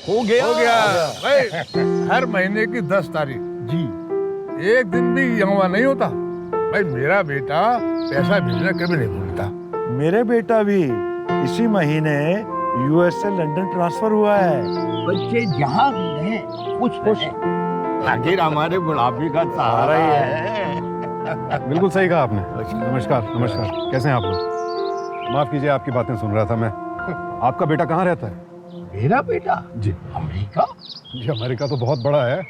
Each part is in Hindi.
हो गया भाई। हर महीने की 10 तारीख जी एक दिन भी यहाँ नहीं होता भाई। मेरा बेटा पैसा भेजना कभी नहीं भूलता। मेरे बेटा भी इसी महीने यूएस से लंदन ट्रांसफर हुआ है। बच्चे जहाँ भी रहें खुश आखिर हमारे बुढ़ापे का सहारा ही है। बिल्कुल सही कहा आपने। नमस्कार नमस्कार, कैसे हैं आप लोग? माफ कीजिए, आपकी बातें सुन रहा था मैं। आपका बेटा कहाँ रहता है? मेरा बेटा जी अमेरिका। जी, अमेरिका तो बहुत बड़ा है।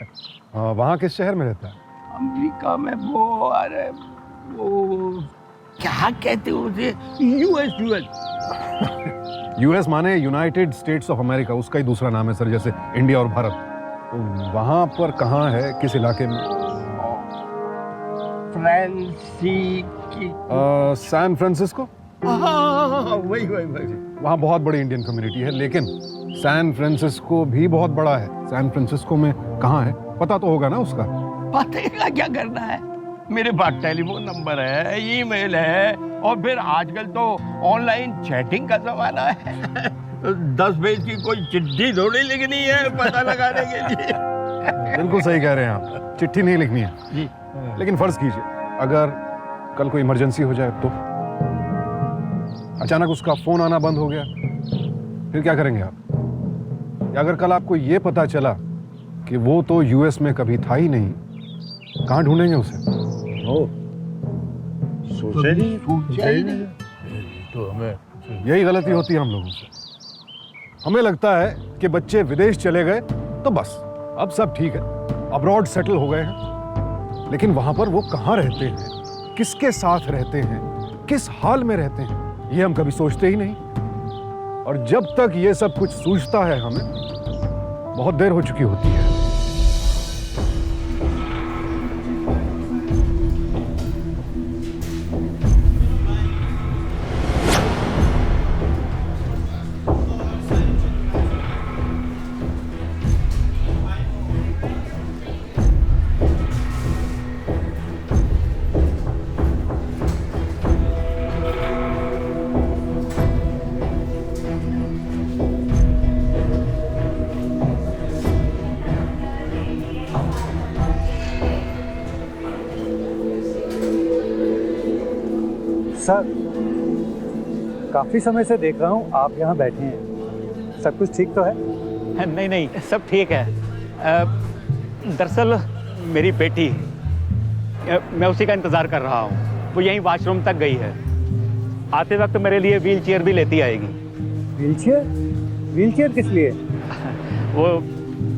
वहाँ किस शहर में रहता है? अमेरिका में वो अरे वो क्या कहते हैं उसे, यूएस। यूएस माने यूनाइटेड स्टेट्स ऑफ अमेरिका, उसका ही दूसरा नाम है सर, जैसे इंडिया और भारत। तो वहाँ पर कहाँ है, किस इलाके में? San Francisco. वही वहाँ बहुत बड़ी इंडियन कम्युनिटी है, लेकिन सैन फ्रांसिस्को भी बहुत बड़ा है। सैन फ्रांसिस्को में कहाँ है पता तो होगा ना उसका? पता का क्या करना है, मेरे पास टेलीफोन नंबर है, ईमेल है, और फिर आजकल तो ऑनलाइन चैटिंग का जमाना है। 10 पेज की कोई चिट्ठी थोड़ी लिखनी है पता लगाने के लिए। बिल्कुल सही कह रहे हैं आप, चिट्ठी नहीं लिखनी है जी। लेकिन फर्ज कीजिए अगर कल कोई इमरजेंसी हो जाए तो, अचानक उसका फोन आना बंद हो गया, फिर क्या करेंगे आप? या अगर कल आपको ये पता चला कि वो तो यूएस में कभी था ही नहीं, कहाँ ढूंढेंगे उसे? सोचा ही नहीं। तो हमें यही गलती होती है हम लोगों से। हमें लगता है कि बच्चे विदेश चले गए तो बस अब सब ठीक है, अब्रॉड सेटल हो गए हैं, लेकिन वहां पर वो कहाँ रहते हैं, किसके साथ रहते हैं, किस हाल में रहते हैं, ये हम कभी सोचते ही नहीं। और जब तक ये सब कुछ सूझता है हमें, बहुत देर हो चुकी होती है। सर, काफी समय से देख रहा हूँ आप यहाँ बैठे हैं, सब कुछ ठीक तो है? नहीं, सब ठीक है। दरअसल मेरी बेटी, मैं उसी का इंतज़ार कर रहा हूँ। वो यहीं वॉशरूम तक गई है, आते वक्त मेरे लिए व्हील चेयर भी लेती आएगी। व्हीलचेयर? व्हीलचेयर किस लिए? वो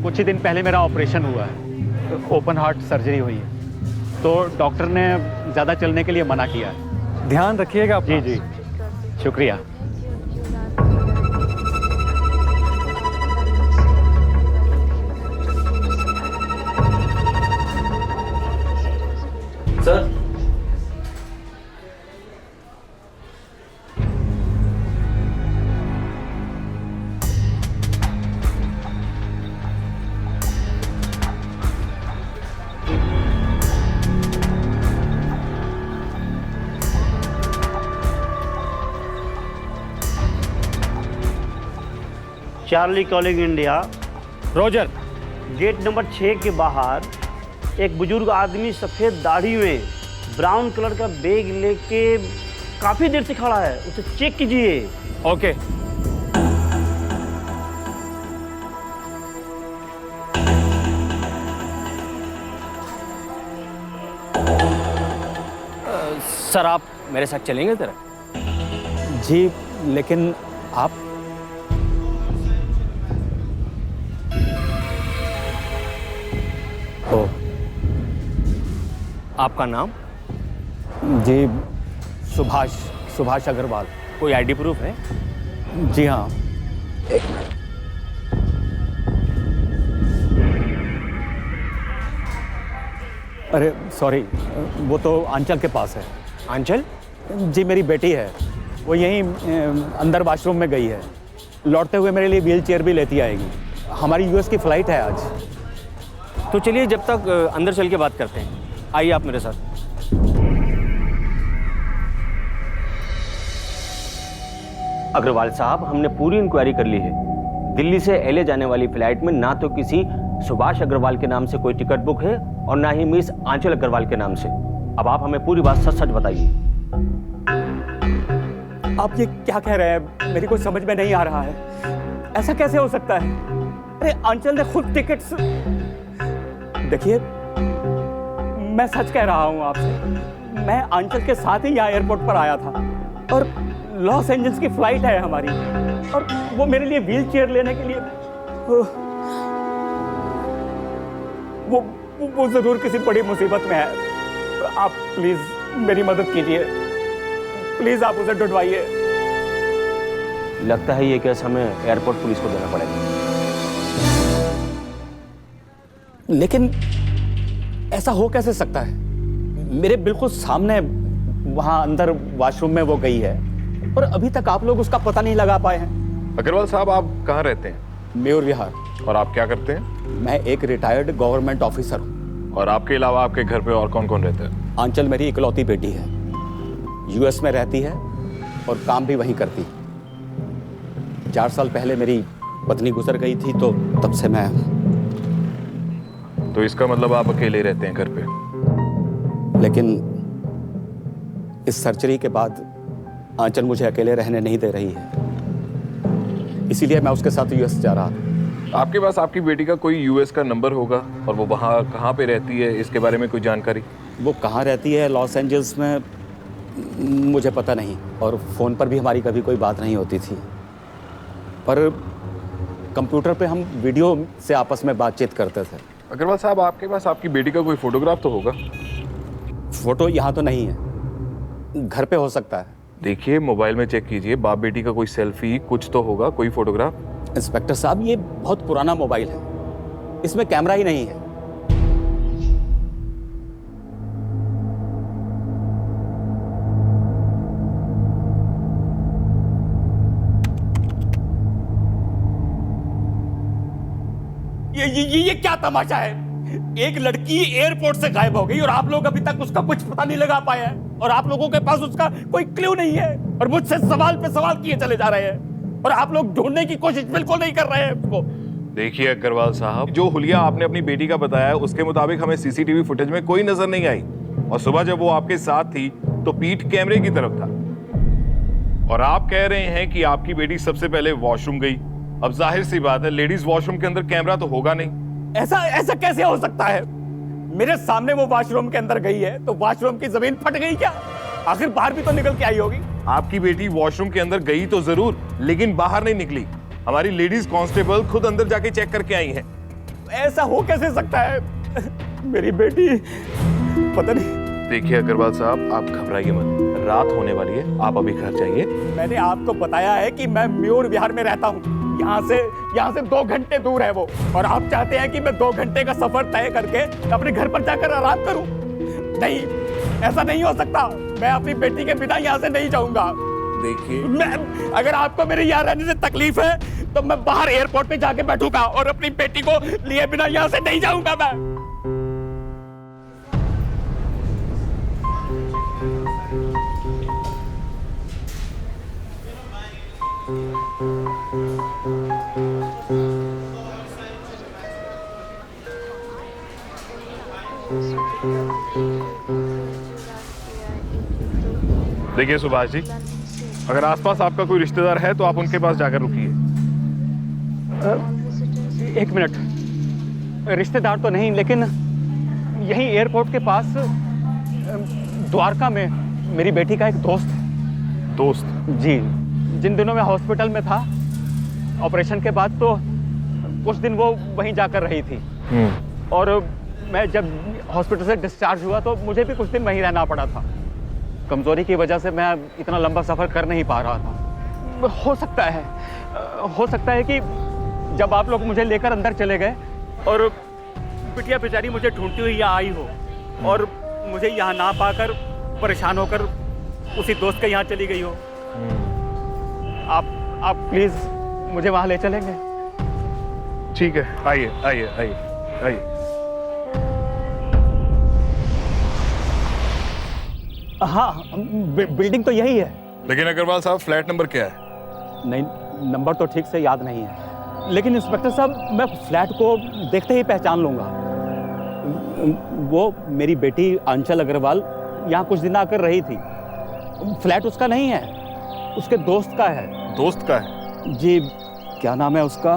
कुछ ही दिन पहले मेरा ऑपरेशन हुआ है, ओपन हार्ट सर्जरी हुई है, तो डॉक्टर ने ज़्यादा चलने के लिए मना किया है। ध्यान रखिएगा अपना। जी, शुक्रिया। Sir, Charlie calling India. Roger. Gate number 6 के बाहर एक बुजुर्ग आदमी सफ़ेद दाढ़ी में ब्राउन कलर का बैग लेके काफ़ी देर से खड़ा है, उसे चेक कीजिए। ओके। सर आप मेरे साथ चलेंगे जरा? जी, लेकिन आप? ओ, आपका नाम? जी, सुभाष अग्रवाल। कोई आईडी प्रूफ है? जी हाँ। अरे सॉरी, वो तो आंचल के पास है। आंचल? जी, मेरी बेटी है, वो यहीं अंदर वॉशरूम में गई है। लौटते हुए मेरे लिए व्हील चेयर भी लेती आएगी। हमारी यूएस की फ़्लाइट है आज। तो चलिए जब तक अंदर चल के बात करते हैं, आइए आप मेरे साथ। अग्रवाल साहब, हमने पूरी इंक्वायरी कर ली है। दिल्ली से एलए जाने वाली फ्लाइट में ना तो किसी सुभाष अग्रवाल के नाम से कोई टिकट बुक है और ना ही मिस आंचल अग्रवाल के नाम से। अब आप हमें पूरी बात सच सच बताइए। आप ये क्या कह रहे हैं, मेरी कुछ समझ में नहीं आ रहा है। ऐसा कैसे हो सकता है? अरे आंचल ने खुद टिकट्स। देखिए, मैं सच कह रहा हूं आपसे, मैं आंचल के साथ ही यहाँ एयरपोर्ट पर आया था और लॉस एंजल्स की फ्लाइट है हमारी, और वो मेरे लिए व्हील चेयर लेने के लिए वो जरूर किसी बड़ी मुसीबत में है। आप प्लीज मेरी मदद कीजिए, प्लीज आप उसे ढूंढवाइए। लगता है ये केस हमें एयरपोर्ट पुलिस को देना पड़ेगा। लेकिन ऐसा हो कैसे सकता है? मेरे बिल्कुल सामने वहां अंदर वॉशरूम में वो गई है और अभी तक आप लोग उसका पता नहीं लगा पाए हैं। अग्रवाल साहब, आप कहाँ रहते हैं? मयूर विहार। और आप क्या करते हैं? मैं एक रिटायर्ड गवर्नमेंट ऑफिसर हूँ। और आपके अलावा आपके घर पे और कौन कौन रहता है? आंचल मेरी इकलौती बेटी है, यूएस में रहती है और काम भी वहीं करती है। 4 साल पहले मेरी पत्नी गुजर गई थी, तो तब से मैं। तो इसका मतलब आप अकेले रहते हैं घर पे? लेकिन इस सर्जरी के बाद आंचल मुझे अकेले रहने नहीं दे रही है, इसीलिए मैं उसके साथ यूएस जा रहा था। आपके पास आपकी बेटी का कोई यूएस का नंबर होगा, और वो वहाँ कहाँ पे रहती है, इसके बारे में कोई जानकारी? वो कहाँ रहती है लॉस एंजल्स में, मुझे पता नहीं, और फ़ोन पर भी हमारी कभी कोई बात नहीं होती थी। पर कंप्यूटर पे हम वीडियो से आपस में बातचीत करते थे। अग्रवाल साहब, आपके पास आपकी बेटी का कोई फोटोग्राफ तो होगा? फोटो यहाँ तो नहीं है, घर पे हो सकता है। देखिए, मोबाइल में चेक कीजिए, बाप बेटी का कोई सेल्फी कुछ तो होगा, कोई फोटोग्राफ। इंस्पेक्टर साहब, ये बहुत पुराना मोबाइल है, इसमें कैमरा ही नहीं है। ये क्या तमाशा है? एक लड़की एयरपोर्ट से गायब हो गई और आप लोग अभी तक उसका कुछ पता नहीं लगा पाए हैं, और आप लोगों के पास उसका कोई क्लू नहीं है, और मुझसे सवाल पे सवाल किए चले जा रहे हैं, और आप लोग ढूंढने की कोशिश बिल्कुल नहीं कर रहे हैं उसको। देखिए अग्रवाल साहब, जो हुलिया आपने अपनी बेटी का बताया उसके मुताबिक हमें सीसीटीवी फुटेज में कोई नजर नहीं आई, और सुबह जब वो आपके साथ थी तो पीठ कैमरे की तरफ था, और आप कह रहे हैं कि आपकी बेटी सबसे पहले वॉशरूम गई। अब जाहिर सी बात है, लेडीज वॉशरूम के अंदर कैमरा तो होगा नहीं। ऐसा कैसे हो सकता है? मेरे सामने वो वॉशरूम के अंदर गई है, तो वॉशरूम की जमीन फट गई क्या? आखिर बाहर भी तो निकल के आई होगी। आपकी बेटी वॉशरूम के अंदर गई तो जरूर, लेकिन बाहर नहीं निकली। हमारी लेडीज कांस्टेबल खुद अंदर जाके चेक करके आई हैं। ऐसा हो कैसे सकता है? मेरी बेटी पता नहीं। देखिए अग्रवाल साहब, आप घबराइए मत, रात होने वाली है, आप अभी घर जाइए। मैंने आपको बताया है कि मैं मयूर विहार में रहता हूँ, यहाँ से 2 घंटे दूर है वो, और आप चाहते हैं कि मैं 2 घंटे का सफर तय करके अपने घर पर जाकर आराम करूं? नहीं, ऐसा नहीं हो सकता। मैं अपनी बेटी के बिना यहाँ से नहीं जाऊंगा। देखिए, अगर आपको मेरे यहाँ रहने से तकलीफ है तो मैं बाहर एयरपोर्ट पे जाके बैठूंगा, और अपनी बेटी को लिए बिना यहाँ से नहीं जाऊंगा मैं। देखिए सुभाष जी, अगर आसपास आपका कोई रिश्तेदार है तो आप उनके पास जाकर रुकिए। 1 मिनट, रिश्तेदार तो नहीं, लेकिन यहीं एयरपोर्ट के पास द्वारका में मेरी बेटी का एक दोस्त है। दोस्त? जी, जिन दिनों मैं हॉस्पिटल में था ऑपरेशन के बाद, तो कुछ दिन वो वहीं जाकर रही थी, और मैं जब हॉस्पिटल से डिस्चार्ज हुआ तो मुझे भी कुछ दिन वहीं रहना पड़ा था। कमजोरी की वजह से मैं इतना लंबा सफर कर नहीं पा रहा था। हो सकता है कि जब आप लोग मुझे लेकर अंदर चले गए और बिटिया बेचारी मुझे ढूंढती हुई यहाँ आई हो, और मुझे यहाँ ना पाकर परेशान होकर उसी दोस्त के यहाँ चली गई हो। आप प्लीज मुझे वहाँ ले चलेंगे? ठीक है, आइए आइए आइए आइए। हाँ, बिल्डिंग तो यही है। लेकिन अग्रवाल साहब, फ्लैट नंबर क्या है? नहीं, नंबर तो ठीक से याद नहीं है। लेकिन इंस्पेक्टर साहब, मैं फ्लैट को देखते ही पहचान लूंगा। वो मेरी बेटी आंचल अग्रवाल यहाँ कुछ दिन आकर रही थी। फ्लैट उसका नहीं है, उसके दोस्त का है। दोस्त का है? जी, क्या नाम है उसका?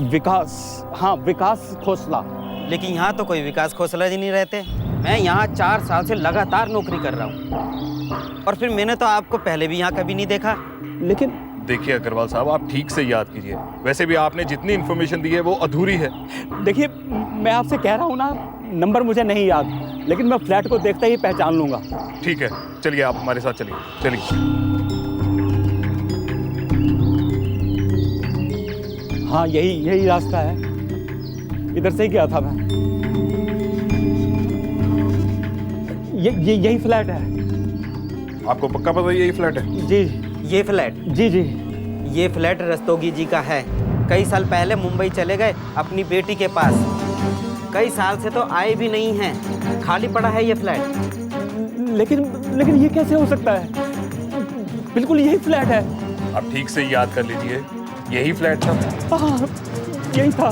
विकास। हाँ, विकास खोसला। लेकिन यहाँ तो कोई विकास खोसला जी नहीं रहते। मैं यहाँ 4 साल से लगातार नौकरी कर रहा हूँ, और फिर मैंने तो आपको पहले भी यहाँ कभी नहीं देखा। लेकिन देखिए अग्रवाल साहब, आप ठीक से याद कीजिए। वैसे भी आपने जितनी इन्फॉर्मेशन दी है वो अधूरी है। देखिए, मैं आपसे कह रहा हूँ ना, नंबर मुझे नहीं याद, लेकिन मैं फ्लैट को देखते ही पहचान लूंगा। ठीक है, चलिए आप हमारे साथ चलिए। चलिए। हाँ, यही रास्ता है, इधर से ही गया था मैं। यही फ्लैट है। आपको पक्का पता है यही फ्लैट है? जी। ये फ्लैट? जी। ये फ्लैट रस्तोगी जी का है। कई साल पहले मुंबई चले गए अपनी बेटी के पास। कई साल से तो आए भी नहीं हैं, खाली पड़ा है ये फ्लैट। लेकिन ये कैसे हो सकता है? बिल्कुल यही फ्लैट है। आप ठीक से याद कर लीजिए, यही फ्लैट था। हाँ, यही था।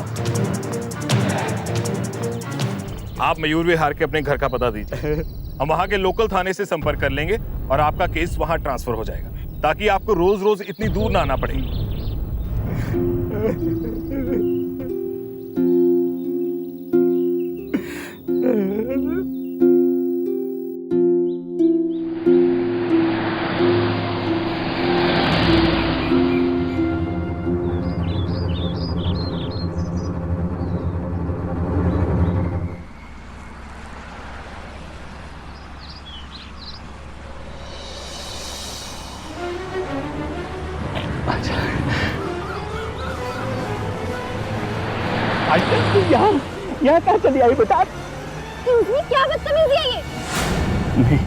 आप मयूर विहार के अपने घर का पता दीजिए। हम वहाँ के लोकल थाने से संपर्क कर लेंगे और आपका केस वहाँ ट्रांसफर हो जाएगा, ताकि आपको रोज रोज इतनी दूर ना आना पड़े। यहाँ कहाँ चली आई बेटा? क्या बदतमीजी है ये? नहीं,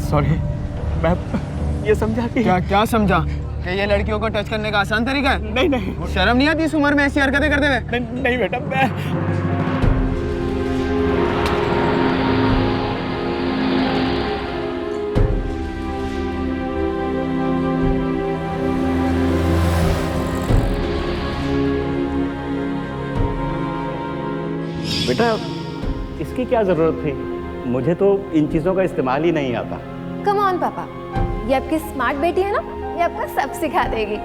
सॉरी, मैं ये समझा कि क्या समझा कि ये लड़कियों को टच करने का आसान तरीका है? नहीं। शर्म नहीं आती इस उम्र में ऐसी हरकतें करते हुए? नहीं बेटा, मैं बेटा, इसकी क्या जरूरत थी? मुझे तो इन चीजों का इस्तेमाल ही नहीं आता। कम ऑन पापा, ये आपकी स्मार्ट बेटी है ना, ये आपको सब सिखा देगी।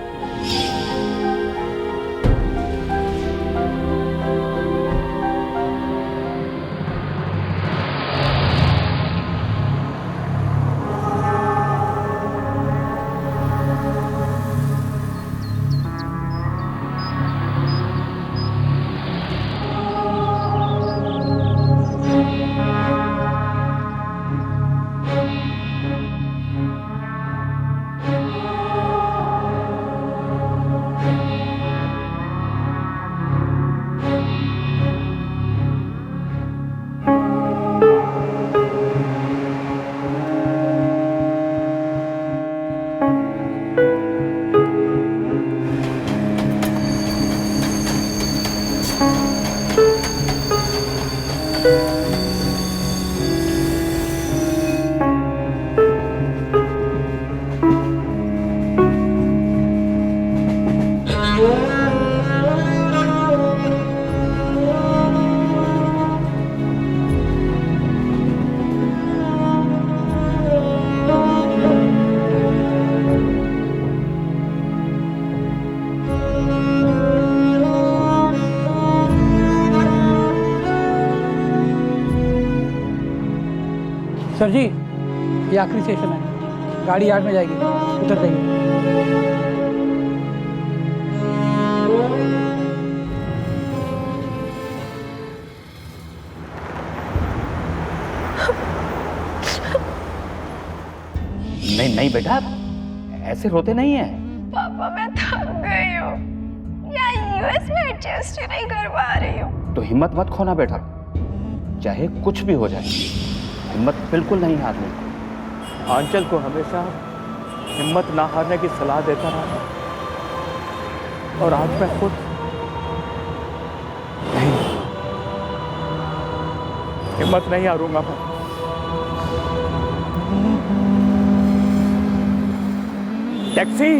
सर जी, ये आखिरी स्टेशन है, गाड़ी यार्ड में जाएगी, उतर जाइए। नहीं बेटा, ऐसे रोते नहीं है। पापा, मैं थक गई हूँ, या यूएस में एडजस्ट ही नहीं कर पा रही हूँ। तो हिम्मत मत खोना बेटा, चाहे कुछ भी हो जाए, हिम्मत बिल्कुल नहीं हारनी। आंचल को हमेशा हिम्मत ना हारने की सलाह देता रहा, और आज मैं खुद नहीं, हिम्मत नहीं हारूंगा मैं। टैक्सी।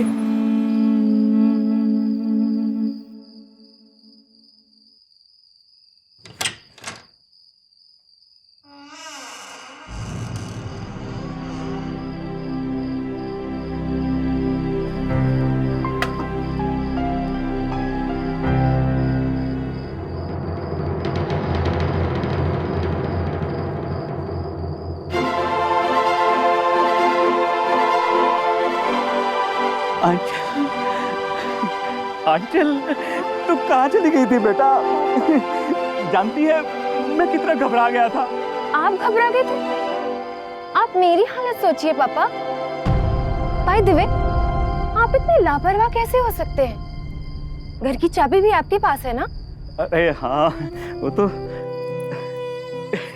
आंचल, तू कहाँ चली गई थी बेटा? जानती है मैं कितना घबरा गया था। आप घबरा गए थे? आप मेरी हालत सोचिए पापा। बाय द वे, आप इतने लापरवाह कैसे हो सकते हैं? घर की चाबी भी आपके पास है ना? अरे हाँ, वो तो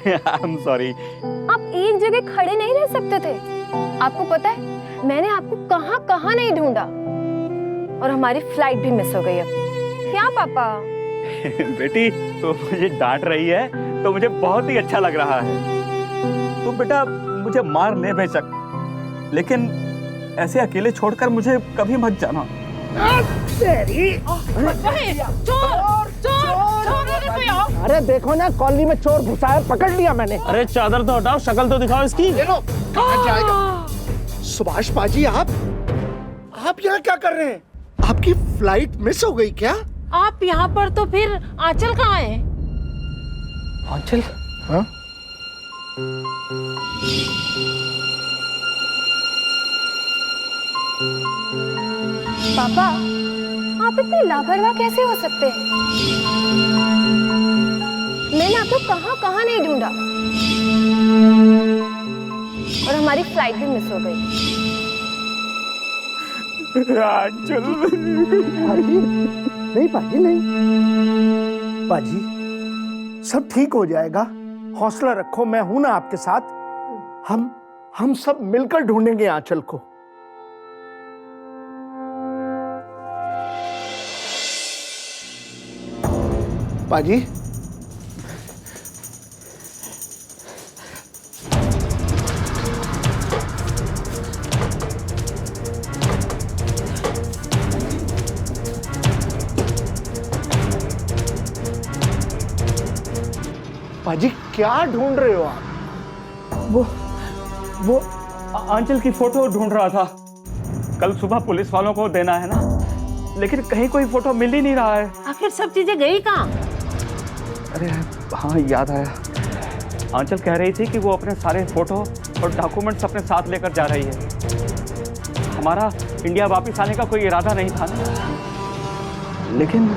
आई एम सॉरी। आप एक जगह खड़े नहीं रह सकते थे। आपको पता है मैंने आपको कहाँ कहाँ नहीं ढूंढा, और हमारी फ्लाइट भी मिस हो गई अब। क्या पापा? बेटी तो मुझे डांट रही है तो मुझे बहुत ही अच्छा लग रहा है। तो बेटा मुझे मार ले बेशक, लेकिन ऐसे अकेले छोड़कर मुझे कभी मत जाना। अरे देखो ना, कॉलोनी में चोर घुसा है, पकड़ लिया मैंने। अरे चादर तो हटाओ, शक्ल तो दिखाओ इसकी। कहाँ जाएगा? सुभाष पाजी, आप यहाँ क्या कर रहे हैं? आपकी फ्लाइट मिस हो गई क्या? आप यहाँ पर तो फिर आंचल कहाँ है? आंचल? हाँ? पापा, आप इतने लापरवाह कैसे हो सकते हैं? मैंने आपको कहाँ कहाँ नहीं ढूंढा, और हमारी फ्लाइट भी मिस हो गई। नहीं पाजी, नहीं। पाजी, सब ठीक हो जाएगा, हौसला रखो, मैं हूं ना आपके साथ। हम सब मिलकर ढूंढेंगे आंचल को। पाजी, पाजी क्या ढूंढ रहे हो आप? वो आंचल की फोटो ढूंढ रहा था। कल सुबह पुलिस वालों को देना है ना, लेकिन कहीं कोई फोटो मिल ही नहीं रहा है। आखिर सब चीजें गई कहाँ? अरे हाँ, याद आया। आंचल कह रही थी कि वो अपने सारे फोटो और डॉक्यूमेंट्स अपने साथ लेकर जा रही है। हमारा इंडिया वापस आने का कोई इरादा नहीं था ना, लेकिन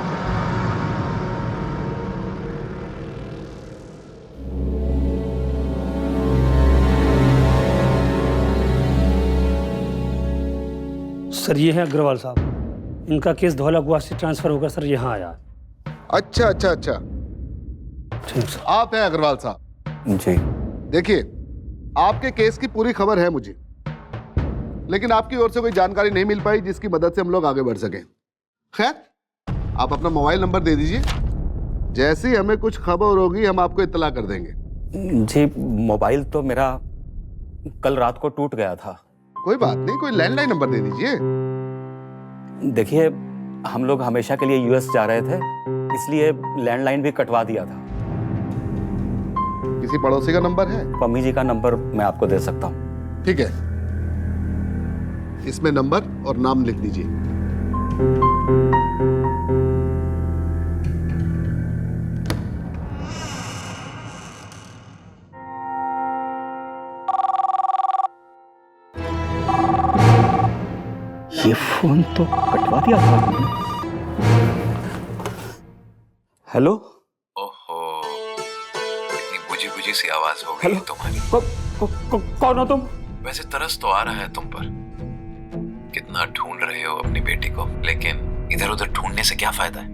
सर ये है अग्रवाल साहब, इनका केस धौलाकुआ से ट्रांसफर होकर सर यहाँ आया। अच्छा अच्छा अच्छा, ठीक सर। आप हैं अग्रवाल साहब? जी। देखिए, आपके केस की पूरी खबर है मुझे, लेकिन आपकी ओर से कोई जानकारी नहीं मिल पाई जिसकी मदद से हम लोग आगे बढ़ सकें। खैर, आप अपना मोबाइल नंबर दे दीजिए, जैसे ही हमें कुछ खबर होगी हम आपको इत्तला कर देंगे। जी, मोबाइल तो मेरा कल रात को टूट गया था। कोई बात नहीं, कोई लैंडलाइन नंबर दे दीजिए। देखिए, हम लोग हमेशा के लिए यूएस जा रहे थे, इसलिए लैंडलाइन भी कटवा दिया था। किसी पड़ोसी का नंबर है? पम्मी जी का नंबर मैं आपको दे सकता हूँ। ठीक है, इसमें नंबर और नाम लिख दीजिए। ये फोन तो कटवा दिया था आपने। हेलो। ओहो, इतनी बुझी बुझी सी आवाज हो गई तुम्हारी। कौन हो तुम? वैसे तरस तो आ रहा है तुम पर। कितना ढूंढ रहे हो अपनी बेटी को, लेकिन इधर उधर ढूंढने से क्या फायदा है?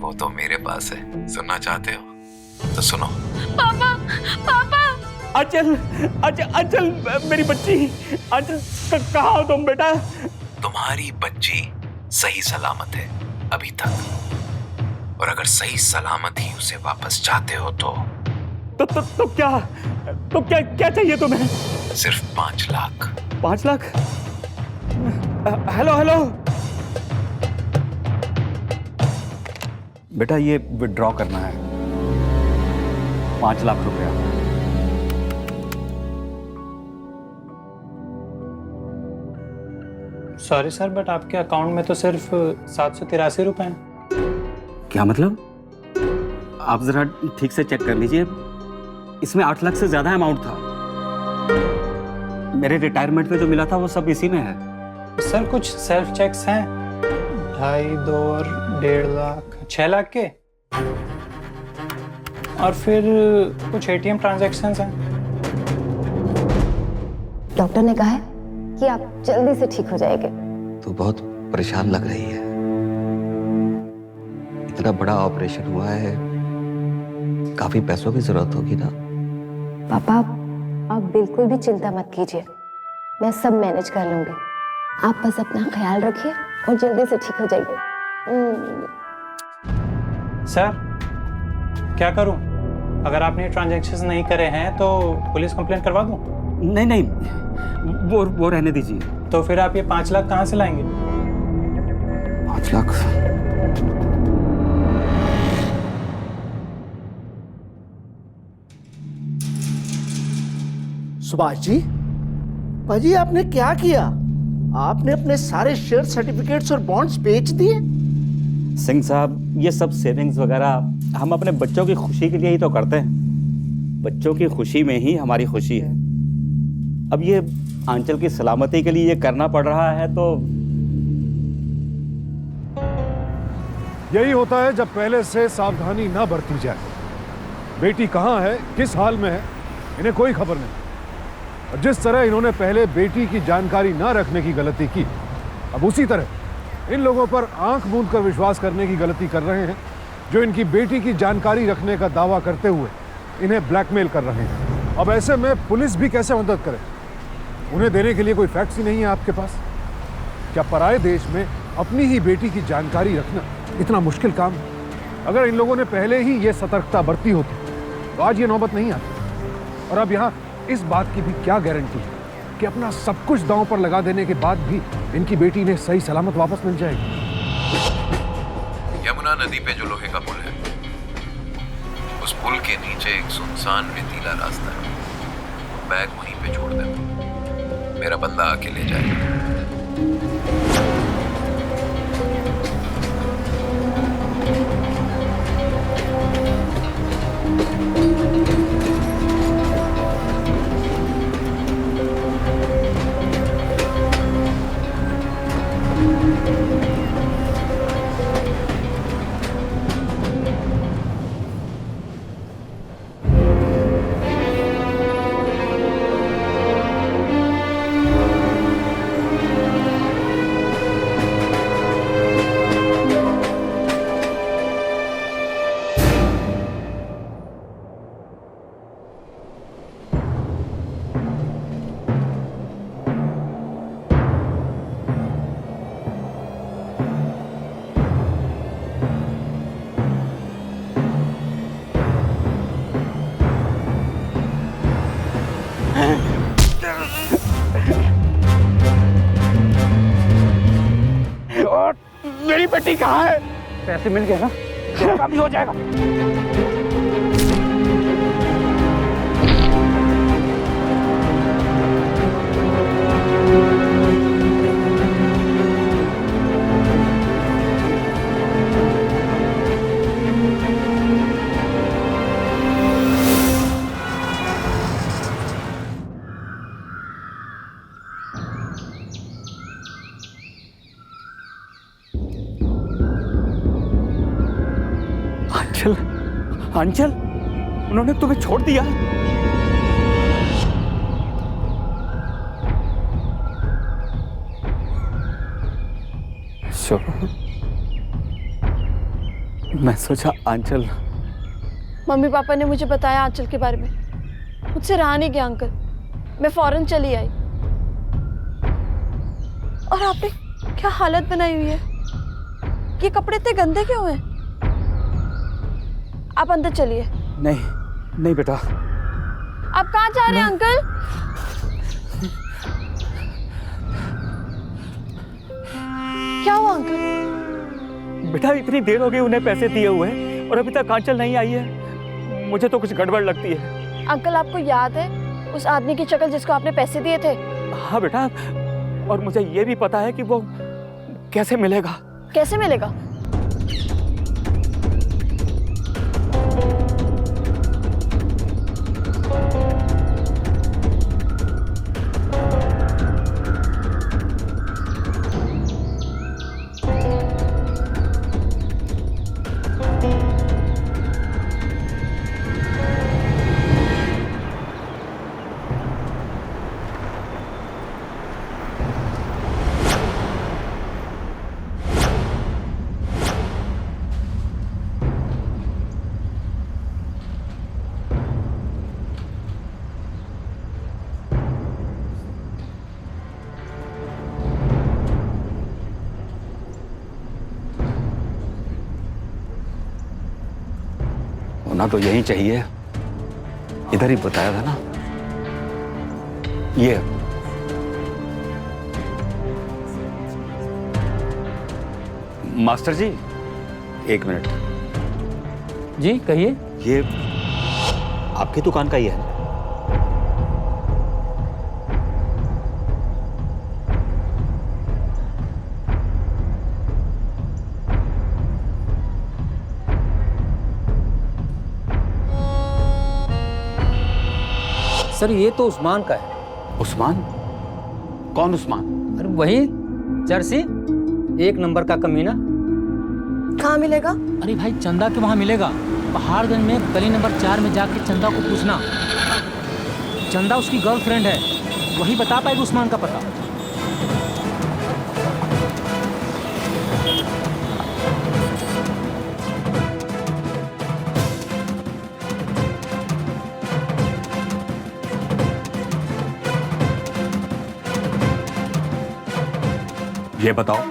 वो तो मेरे पास है। सुनना चाहते हो तो सुनो। पापा, पापा। आंचल, आंचल, मेरी बच्ची। आंचल, कहाँ हो तुम बेटा? तुम्हारी बच्ची सही सलामत है अभी तक, और अगर सही सलामत ही उसे वापस चाहते हो तो क्या चाहिए तुम्हें? सिर्फ 5 लाख। 5 लाख? हेलो हेलो बेटा, ये विड्रॉ करना है 5 लाख रुपया। सॉरी सर, बट आपके अकाउंट में तो सिर्फ 783 रुपए हैं। क्या मतलब? आप जरा ठीक से चेक कर लीजिए, इसमें 8 लाख से ज्यादा अमाउंट था। मेरे रिटायरमेंट में जो मिला था वो सब इसी में है। सर कुछ सेल्फ चेक्स हैं 2.5, 2 और 1.5 लाख, 6 लाख के, और फिर कुछ एटीएम ट्रांजैक्शंस हैं। डॉक्टर ने कहा है कि आप जल्दी से ठीक हो जाएंगे। तू बहुत परेशान लग रही है। इतना बड़ा ऑपरेशन हुआ है, काफी पैसों की जरूरत होगी ना। पापा आप बिल्कुल भी चिंता मत कीजिए, मैं सब मैनेज कर लूंगी। आप बस अपना ख्याल रखिए और जल्दी से ठीक हो जाइए। सर क्या करूं? अगर आपने ट्रांजैक्शंस नहीं करे हैं तो पुलिस कंप्लेंट करवा दूं? नहीं नहीं, वो रहने दीजिए। तो फिर आप ये 5 लाख कहाँ से लाएंगे? 5 लाख? सुभाष जी, पाजी आपने क्या किया? आपने अपने सारे शेयर सर्टिफिकेट्स और बॉन्ड्स बेच दिए? सिंह साहब, ये सब सेविंग्स वगैरह हम अपने बच्चों की खुशी के लिए ही तो करते हैं। बच्चों की खुशी में ही हमारी खुशी है। अब ये आंचल की सलामती के लिए ये करना पड़ रहा है तो यही होता है जब पहले से सावधानी ना बरती जाए। बेटी कहाँ है, किस हाल में है, इन्हें कोई खबर नहीं। और जिस तरह इन्होंने पहले बेटी की जानकारी ना रखने की गलती की, अब उसी तरह इन लोगों पर आंख मूंद कर विश्वास करने की गलती कर रहे हैं, जो इनकी बेटी की जानकारी रखने का दावा करते हुए इन्हें ब्लैकमेल कर रहे हैं। अब ऐसे में पुलिस भी कैसे मदद करे? उन्हें देने के लिए कोई फैक्ट्स ही नहीं है आपके पास। क्या पराए देश में अपनी ही बेटी की जानकारी रखना इतना मुश्किल काम है? अगर इन लोगों ने पहले ही ये सतर्कता बरती होती तो आज ये नौबत नहीं आती। और अब यहाँ इस बात की भी क्या गारंटी है कि अपना सब कुछ दांव पर लगा देने के बाद भी इनकी बेटी इन्हें सही सलामत वापस मिल जाएगी? यमुना नदी पे जो लोहे का पुल है, उस पुल के नीचे एक सुनसान रेतीला रास्ता है। बैग वहीं पे छोड़ देना, मेरा बंदा आके ले जाएगा। और मेरी बेटी कहाँ है? पैसे मिल गए ना, काम भी हो जाएगा। आंचल, आंचल, उन्होंने तुम्हें छोड़ दिया? मैं सोचा आंचल। मम्मी पापा ने मुझे बताया आंचल के बारे में, मुझसे रहा नहीं गया अंकल। मैं फौरन चली आई। और आपने क्या हालत बनाई हुई है? ये कपड़े इतने गंदे क्यों हैं? आप अंदर चलिए। नहीं नहीं बेटा। आप कहाँ जा रहे हैं अंकल? क्या हुआ अंकल? बेटा इतनी देर हो गई उन्हें पैसे दिए हुए और अभी तक आंचल नहीं आई है। मुझे तो कुछ गड़बड़ लगती है। अंकल आपको याद है उस आदमी की शक्ल जिसको आपने पैसे दिए थे? हाँ बेटा, और मुझे ये भी पता है कि वो कैसे मिलेगा। कैसे मिलेगा? होना तो यही चाहिए, इधर ही बताया था ना। ये मास्टर जी, 1 मिनट। जी कहिए। ये आपकी दुकान का ही है? सर ये तो उस्मान का है। उस्मान? कौन उस्मान? अरे वही जर्सी 1 नंबर का कमीना। कहाँ मिलेगा? अरे भाई चंदा के वहाँ मिलेगा, पहाड़गंज में गली नंबर 4 में जाके चंदा को पूछना। चंदा उसकी गर्लफ्रेंड है, वही बता पाएगी उस्मान का पता। ये बताओ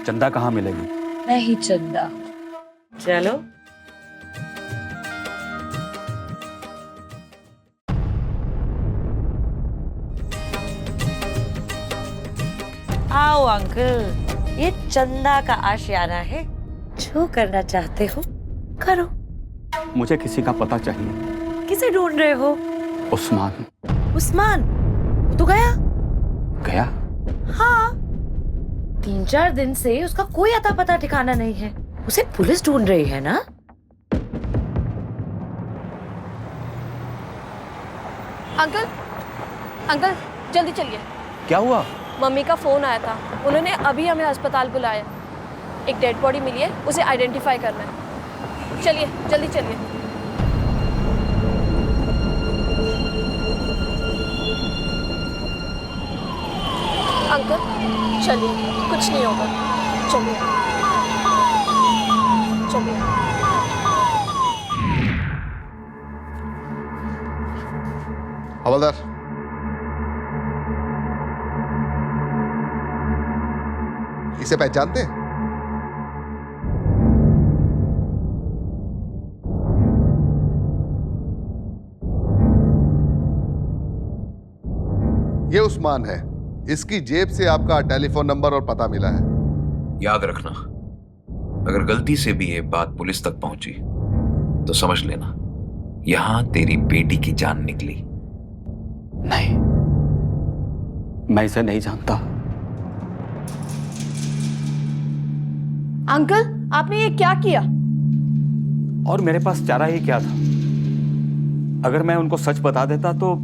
चंदा कहाँ मिलेगी? नहीं चंदा। चलो। आओ अंकल, ये चंदा का आशियाना है, जो करना चाहते हो करो। मुझे किसी का पता चाहिए। किसे ढूंढ रहे हो? उस्मान। उस्मान? वो तो गया। गया? हाँ, 3-4 दिन से उसका कोई अता पता ठिकाना नहीं है। उसे पुलिस ढूंढ रही है ना? अंकल, अंकल जल्दी चलिए। क्या हुआ? मम्मी का फोन आया था, उन्होंने अभी हमें अस्पताल बुलाया। एक डेड बॉडी मिली है, उसे आइडेंटिफाई करना है। चलिए जल्दी चलिए। अंकल चलिए, कुछ नहीं होगा। चलिए चलिए। हवलदार, इसे पहचानते हैं? ये उस्मान है। इसकी जेब से आपका टेलीफोन नंबर और पता मिला है। याद रखना, अगर गलती से भी ये बात पुलिस तक पहुंची तो समझ लेना यहां तेरी बेटी की जान निकली। नहीं, मैं इसे नहीं जानता। अंकल, आपने ये क्या किया? और मेरे पास चारा ही क्या था? अगर मैं उनको सच बता देता तो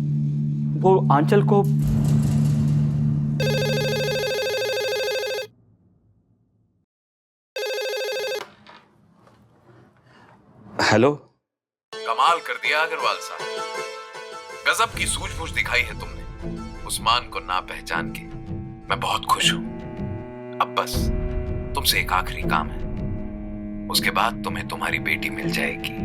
वो आंचल को हेलो। कमाल कर दिया अग्रवाल साहब, गजब की सूझबूझ दिखाई है तुमने। उस्मान को ना पहचान के मैं बहुत खुश हूं। अब बस तुमसे एक आखिरी काम है, उसके बाद तुम्हें तुम्हारी बेटी मिल जाएगी।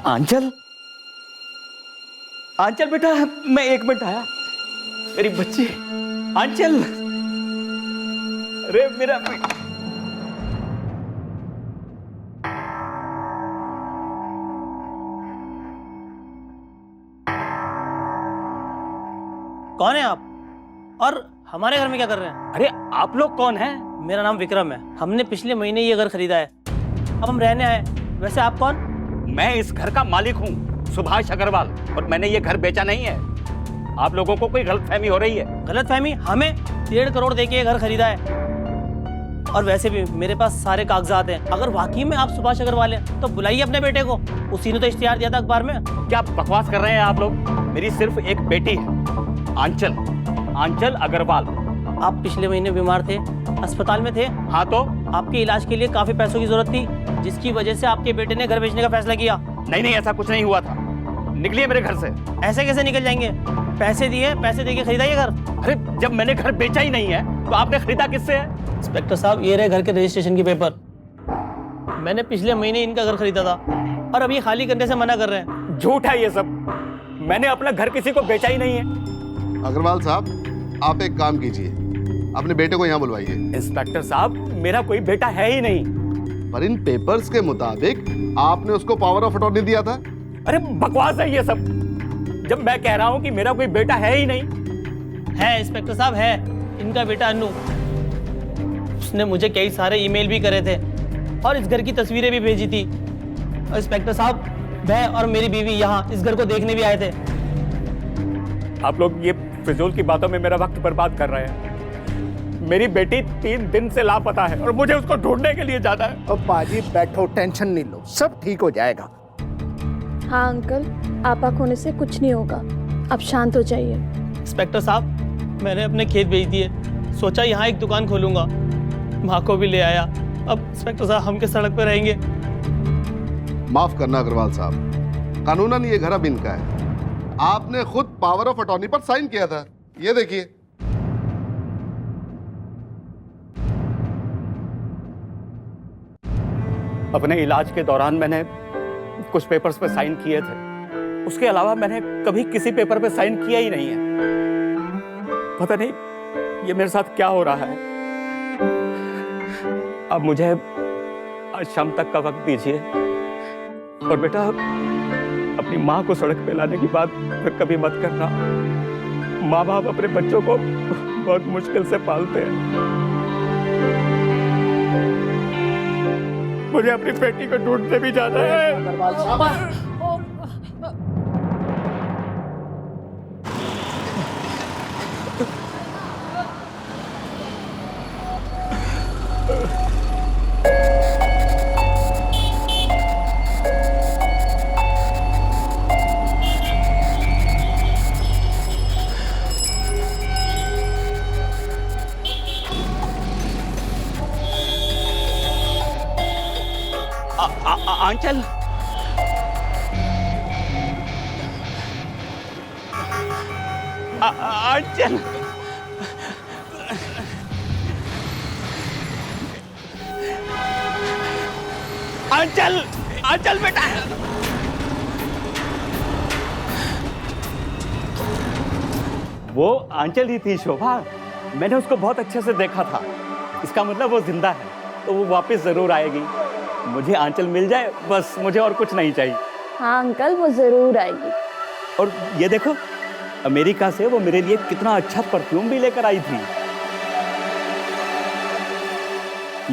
आंचल, आंचल बेटा, मैं 1 मिनट आया। मेरी बच्ची आंचल, अरे मेरा कौन है आप? और हमारे घर में क्या कर रहे हैं? अरे आप लोग कौन हैं? मेरा नाम विक्रम है। हमने पिछले महीने ये घर खरीदा है, अब हम रहने आए। वैसे आप कौन? मैं इस घर का मालिक हूँ, सुभाष अग्रवाल, और मैंने ये घर बेचा नहीं है। आप लोगों को कोई गलतफहमी हो रही है। गलतफहमी? हमें 1.5 करोड़ देके ये घर खरीदा है, और वैसे भी मेरे पास सारे कागजात हैं। अगर वाकई में आप सुभाष अग्रवाल हैं तो बुलाइए अपने बेटे को, उसी ने तो इश्तिहार दिया था अखबार में। क्या बकवास कर रहे हैं आप लोग? मेरी सिर्फ एक बेटी है, आंचल, आंचल अग्रवाल। आप पिछले महीने बीमार थे, अस्पताल में थे। हाँ तो आपके इलाज के लिए काफी पैसों की जरूरत थी, जिसकी वजह से आपके बेटे ने घर बेचने का फैसला किया। नहीं, ऐसा कुछ नहीं हुआ था। निकलिए मेरे घर से। ऐसे कैसे निकल जाएंगे? पैसे दिए, पैसे देके खरीदा ये घर। अरे जब मैंने घर बेचा ही नहीं है तो आपने खरीदा किससे है? इंस्पेक्टर साहब, ये रहे घर के रजिस्ट्रेशन के पेपर। मैंने पिछले महीने इनका घर खरीदा था, और अब ये खाली करने से मना कर रहे हैं। झूठ है ये सब। मैंने अपना घर किसी को बेचा ही नहीं है। अग्रवाल साहब, आप एक काम कीजिए, अपने बेटे को यहाँ बुलवाइए। इंस्पेक्टर साहब, मेरा कोई बेटा है ही नहीं। पर इन पेपर्स के मुताबिक आपने उसको पावर ऑफ अटॉर्नी दिया था। अरे बकवास है ये सब। जब मैं कह रहा हूँ कि मेरा कोई बेटा है ही नहीं। है इंस्पेक्टर साहब, है। इनका बेटा अनु, उसने मुझे कई सारे ईमेल भी करे थे और इस घर की तस्वीरें भी भेजी थी। और इंस्पेक्टर साहब, मैं और मेरी बीवी यहाँ इस घर को देखने भी आए थे। आप लोग ये फिजूल की बातों में मेरा वक्त बर्बाद कर रहे हैं। मेरी बेटी 3 दिन से लापता है और मुझे उसको ढूंढने के लिए जाना है। अब बाजी बैठो, टेंशन नहीं लो, सब ठीक हो जाएगा। हाँ अंकल, आपा खोने से कुछ नहीं होगा, अब शांत हो जाइए। इंस्पेक्टर साहब, मैंने अपने खेत बेच दिए, सोचा यहाँ एक दुकान खोलूंगा, माँ को भी ले आया। अब इंस्पेक्टर साहब, हम किस सड़क पे रहेंगे? माफ करना अग्रवाल साहब, कानूनन ये घर अब इनका है। आपने खुद पावर ऑफ अटॉर्नी पर साइन किया था, ये देखिए। अपने इलाज के दौरान मैंने कुछ पेपर्स पे साइन किए थे, उसके अलावा मैंने कभी किसी पेपर पे साइन किया ही नहीं है। पता नहीं ये मेरे साथ क्या हो रहा है। अब मुझे आज शाम तक का वक्त दीजिए, और बेटा अपनी माँ को सड़क पे लाने की बात फिर कभी मत करना। माँ बाप अपने बच्चों को बहुत मुश्किल से पालते हैं। मुझे अपनी बेटी को ढूंढने भी जाना है। अग्रवाल साहब, आंचल, आंचल, आंचल, आंचल बेटा। वो आंचल ही थी शोभा, मैंने उसको बहुत अच्छे से देखा था। इसका मतलब वो जिंदा है, तो वो वापस जरूर आएगी। मुझे आंचल मिल जाए बस, मुझे और कुछ नहीं चाहिए। हाँ अंकल, वो जरूर आएगी। और ये देखो, अमेरिका से वो मेरे लिए कितना अच्छा परफ्यूम भी लेकर आई थी।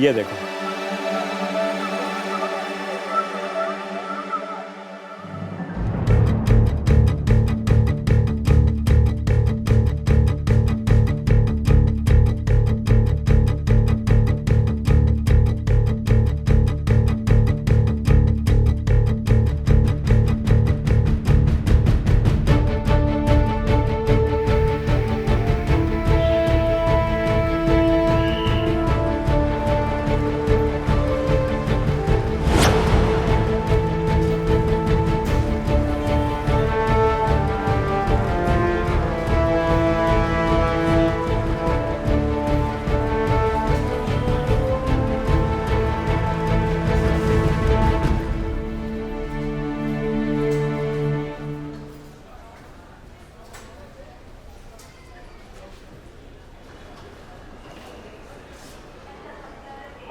ये देखो।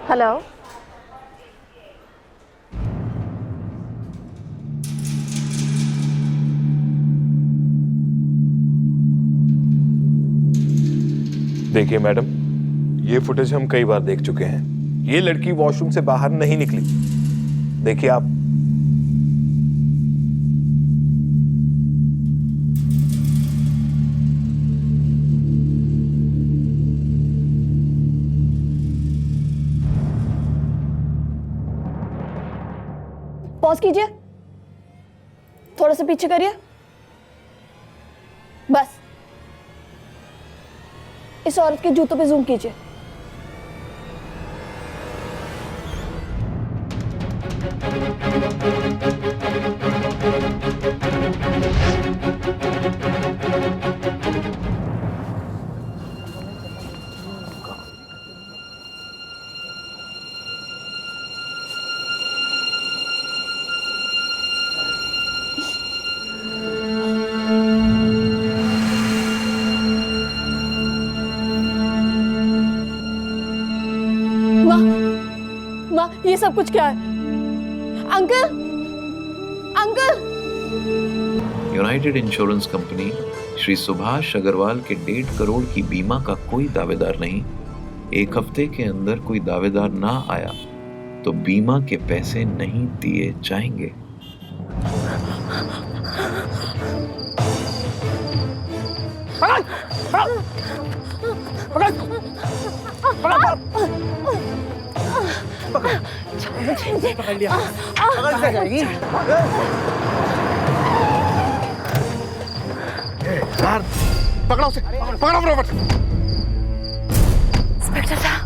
हेलो, देखिए मैडम, ये फुटेज हम कई बार देख चुके हैं। ये लड़की वॉशरूम से बाहर नहीं निकली। देखिए आप, पॉज कीजिए, थोड़ा सा पीछे करिए, बस। इस औरत के जूतों पे जूम कीजिए। माँ, ये सब कुछ क्या है? Uncle, uncle! United Insurance company Shri Subhash Agarwal के 1.5 करोड़ की बीमा का कोई दावेदार नहीं। 1 हफ्ते के अंदर कोई दावेदार ना आया तो बीमा के पैसे नहीं दिए जाएंगे। पकड़ लिया। पकड़ जाएगी। पकड़ो उसे, पकड़ो फटाफट। इंस्पेक्टर साहब,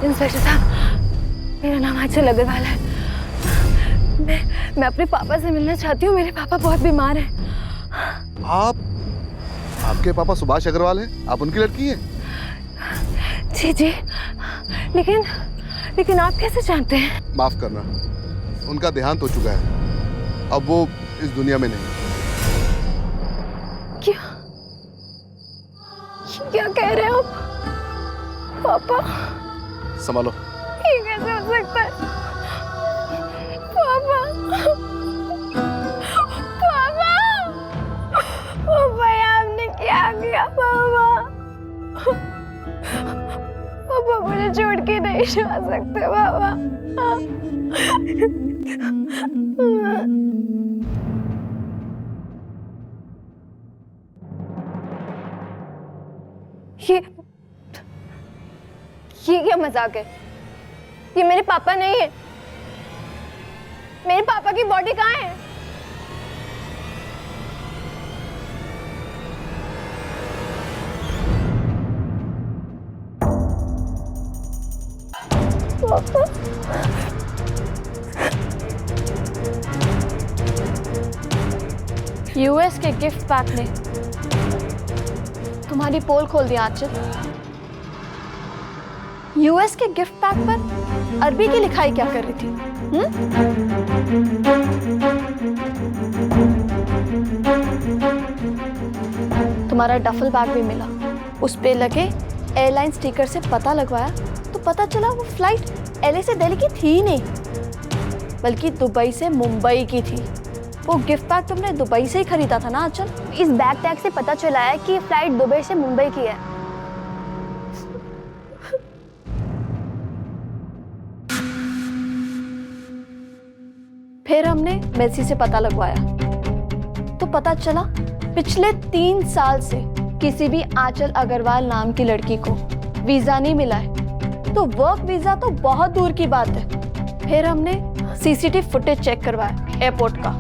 इंस्पेक्टर साहब, मेरा नाम आंचल अग्रवाल है। मैं अपने पापा से मिलना चाहती हूँ। मेरे पापा बहुत बीमार हैं। आपके पापा सुभाष अग्रवाल हैं? आप उनकी लड़की हैं? जी जी, लेकिन आप कैसे जानते हैं? माफ करना, उनका देहांत हो चुका है, अब वो इस दुनिया में नहीं। क्या कह रहे हो पापा? संभालो। ये कैसे हो सकता है पापा? पापा, पापा आपने क्या किया पापा? पापा मुझे छोड़ के नहीं जा सकते पापा। ये क्या मजाक है? ये मेरे पापा नहीं है। मेरे पापा की बॉडी कहाँ है? पापा, यूएस के गिफ्ट पैक ने तुम्हारी पोल खोल दिया आंचल। यूएस के गिफ्ट पैक पर अरबी की लिखाई क्या कर रही थी? तुम्हारा डफल बैग भी मिला, उस पे लगे एयरलाइन स्टिकर से पता लगवाया तो पता चला वो फ्लाइट एलए से दिल्ली की थी ही नहीं, बल्कि दुबई से मुंबई की थी। वो गिफ्ट पैक तुमने दुबई से ही खरीदा था ना आंचल? इस बैग टैग से पता चला है कि फ्लाइट दुबई से मुंबई की है। फिर हमने मेसी से पता लगवाया तो पता चला पिछले 3 साल से किसी भी आंचल अग्रवाल नाम की लड़की को वीजा नहीं मिला है। तो वर्क वीजा तो बहुत दूर की बात है। फिर हमने सीसीटीवी फुटेज चेक करवाया एयरपोर्ट का।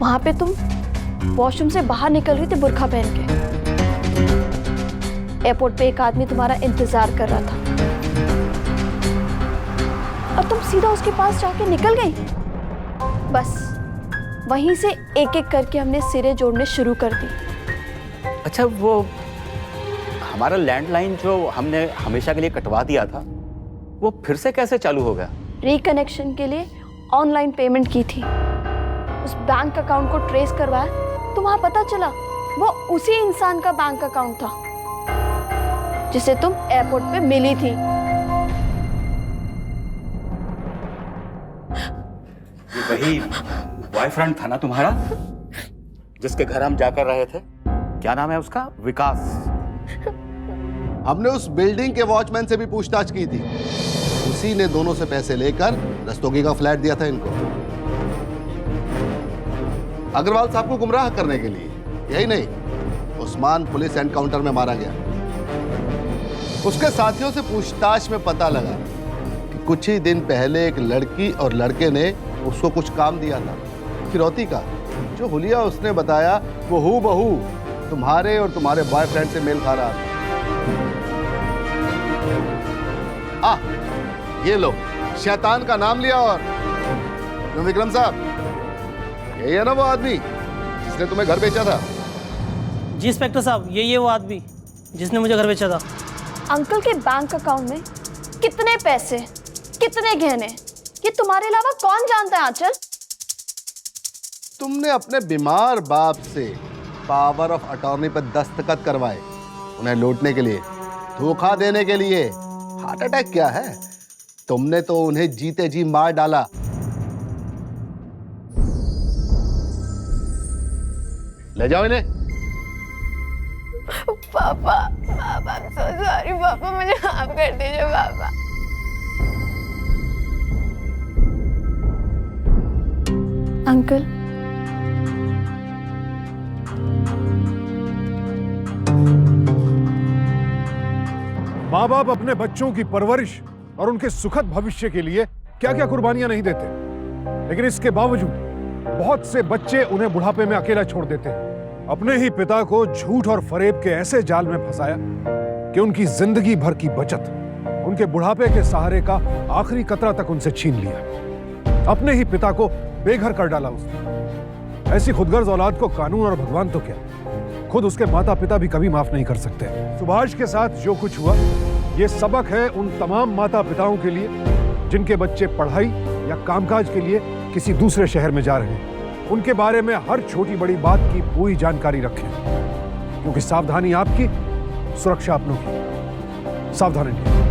वहां पे तुम वॉशरूम से बाहर निकल रही थी बुर्का पहन के। एयरपोर्ट पे एक आदमी तुम्हारा इंतजार कर रहा था और तुम सीधा उसके पास जाके निकल गई। बस वहीं से एक एक करके हमने सिरे जोड़ने शुरू कर दी। अच्छा, वो हमारा लैंडलाइन जो हमने हमेशा के लिए कटवा दिया था वो फिर से कैसे चालू हो गया? रिकनेक्शन के लिए ऑनलाइन पेमेंट की थी, उस बैंक अकाउंट को ट्रेस करवाया तो वहां पता चला वो उसी इंसान का बैंक अकाउंट था जिसे तुम एयरपोर्ट पे मिली थी। ये वही बॉयफ्रेंड था ना तुम्हारा, जिसके घर हम जाकर रहे थे? क्या नाम है उसका? विकास। हमने उस बिल्डिंग के वॉचमैन से भी पूछताछ की थी, उसी ने दोनों से पैसे लेकर रस्तोगी का फ्लैट दिया था इनको। अग्रवाल साहब को गुमराह करने के लिए। यही नहीं, उस्मान पुलिस एनकाउंटर में मारा गया। उसके साथियों से पूछताछ में पता लगा कि कुछ ही दिन पहले एक लड़की और लड़के ने उसको कुछ काम दिया था फिरौती का। जो हुलिया उसने बताया वो हूबहू तुम्हारे और तुम्हारे बॉयफ्रेंड से मेल खा रहा था। ये लो, शैतान का नाम लिया। और क्यों विक्रम साहब, यही है ना वो आदमी जिसने तुम्हें घर बेचा था? जी इंस्पेक्टर साहब, यही है वो आदमी जिसने मुझे घर बेचा था। अंकल के बैंक अकाउंट में कितने पैसे, कितने गहने, ये तुम्हारे अलावा कौन जानता है आंचल? तुमने अपने बीमार बाप से पावर ऑफ अटॉर्नी पर दस्तखत करवाए, उन्हें लूटने के लिए, धोखा देने के लिए। हार्ट अटैक क्या है, तुमने तो उन्हें जीते जी मार डाला। ले जाओ इन्हें। पापा, पापा so sorry पापा, मुझे माफ कर दीजिए पापा। अंकल, माँ बाप अपने बच्चों की परवरिश और उनके सुखद भविष्य के लिए क्या क्या कुर्बानियां नहीं देते, लेकिन इसके बावजूद बहुत से बच्चे उन्हें बुढ़ापे में अकेला छोड़ देते हैं। अपने ही पिता को झूठ और फरेब के ऐसे जाल में फंसाया कि उनकी जिंदगी भर की बचत, उनके बुढ़ापे के सहारे का आखिरी कतरा तक उनसे छीन लिया। अपने ही पिता को बेघर कर डाला उसने। ऐसी खुदगर्ज औलाद को कानून और भगवान तो क्या, खुद उसके माता पिता भी कभी माफ नहीं कर सकते। सुभाष के साथ जो कुछ हुआ, ये सबक है उन तमाम माता पिताओं के लिए जिनके बच्चे पढ़ाई या कामकाज के लिए किसी दूसरे शहर में जा रहे हैं। उनके बारे में हर छोटी बड़ी बात की पूरी जानकारी रखें, क्योंकि सावधानी आपकी, सुरक्षा अपनों की। सावधान रहिए।